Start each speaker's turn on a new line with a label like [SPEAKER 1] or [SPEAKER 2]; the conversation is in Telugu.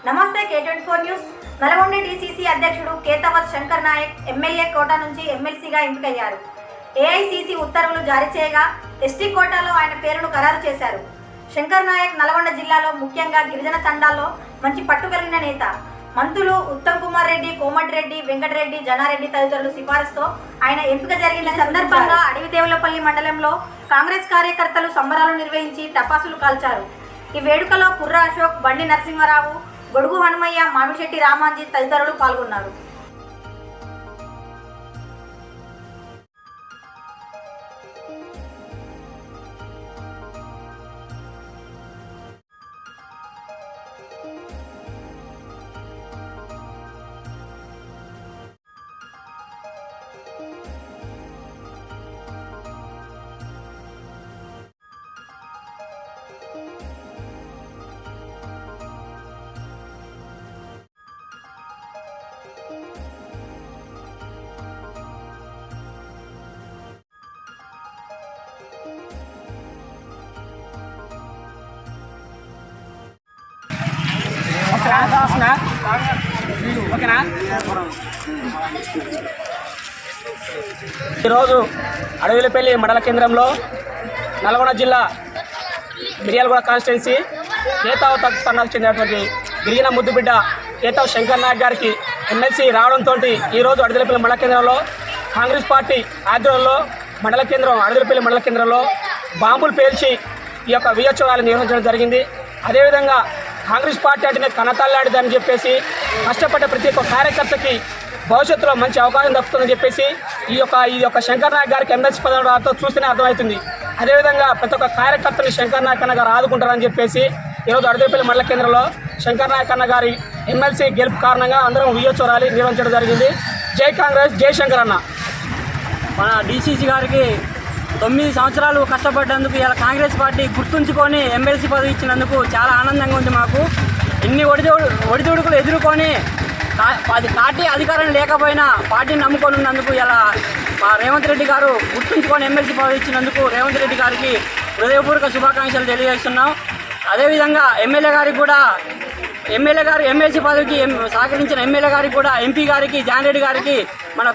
[SPEAKER 1] నమస్తే K24 న్యూస్. నల్గొండ డీసీసీ అధ్యక్షుడు కేతవత్ శంకర్ నాయక్ ఎమ్మెల్యే కోటా నుంచి ఎమ్మెల్సీగా ఎంపికయ్యారు. ఏఐసీసీ ఉత్తర్వులు జారీ చేయగా ఎస్టీ కోటాలో ఆయన పేరును ఖరారు చేశారు. శంకర్ నాయక్ నల్గొండ జిల్లాలో ముఖ్యంగా గిరిజన తండాల్లో మంచి పట్టు కలిగిన నేత. మంత్రులు ఉత్తమ్ కుమార్ రెడ్డి, కోమటిరెడ్డి, వెంకటరెడ్డి, జనారెడ్డి తదితరుల సిఫారసుతో ఆయన ఎంపిక జరిగిన సందర్భంగా అడవిదేవులపల్లి మండలంలో కాంగ్రెస్ కార్యకర్తలు సంబరాలు నిర్వహించి టపాసులు కాల్చారు. ఈ వేడుకలో కుర్ర అశోక్, బండి నరసింహారావు, గొడుగు హనుమయ్య, మామిశెట్టి రామాంజీ తదితరులు పాల్గొన్నారు.
[SPEAKER 2] ఈరోజు అడవిలపల్లి మండల కేంద్రంలో నల్గొండ జిల్లా మిర్యాలగూడ కాన్స్టిట్యున్సీ కేతావ్ తండాకు చెందినటువంటి గిరిజన ముద్దుబిడ్డ కేతావ్ శంకర్ నాయక్ గారికి ఎమ్మెల్సీ రావడంతో ఈరోజు అడవిలపల్లి మండల కేంద్రంలో కాంగ్రెస్ పార్టీ ఆధ్వర్యంలో అడవిలపల్లి మండల కేంద్రంలో బాంబులు పేల్చి ఈ యొక్క విజయోత్సవాలు నిర్వహించడం జరిగింది. అదేవిధంగా కాంగ్రెస్ పార్టీ అంటేనే కనతల్లాడిదని చెప్పేసి కష్టపడ్డ ప్రతి ఒక్క కార్యకర్తకి భవిష్యత్తులో మంచి అవకాశం దక్కుతుందని చెప్పేసి ఈ యొక్క శంకర్ నాయక్ గారికి ఎమ్మెల్సీ పదవి రావడంతో చూస్తేనే అర్థమవుతుంది. అదేవిధంగా ప్రతి ఒక్క కార్యకర్తని శంకర్ నాయక్ అన్న గారు ఆదుకుంటారని చెప్పేసి ఈరోజు అడవిపల్లి మండల కేంద్రంలో శంకర్ నాయక్ అన్న గారి ఎమ్మెల్సీ గెలుపు కారణంగా అందరం విజయోత్సవ ర్యాలీ నిర్వహించడం జరిగింది. జై కాంగ్రెస్, జై శంకర్ అన్న.
[SPEAKER 3] మన డీసీసీ గారికి 9 సంవత్సరాలు కష్టపడ్డందుకు ఇలా కాంగ్రెస్ పార్టీ గుర్తుంచుకొని ఎమ్మెల్సీ పదవి ఇచ్చినందుకు చాలా ఆనందంగా ఉంది. మాకు ఇన్ని ఒడిదుడుకులు ఎదుర్కొని పార్టీ అధికారం లేకపోయినా పార్టీని నమ్ముకొని ఉన్నందుకు ఇలా మా రేవంత్ రెడ్డి గారు గుర్తుంచుకొని ఎమ్మెల్సీ పదవి ఇచ్చినందుకు రేవంత్ రెడ్డి గారికి హృదయపూర్వక శుభాకాంక్షలు తెలియజేస్తున్నాం. అదేవిధంగా ఎమ్మెల్సీ పదవికి సహకరించిన ఎమ్మెల్యే గారికి కూడా, ఎంపీ గారికి, జాన్ రెడ్డి గారికి, మన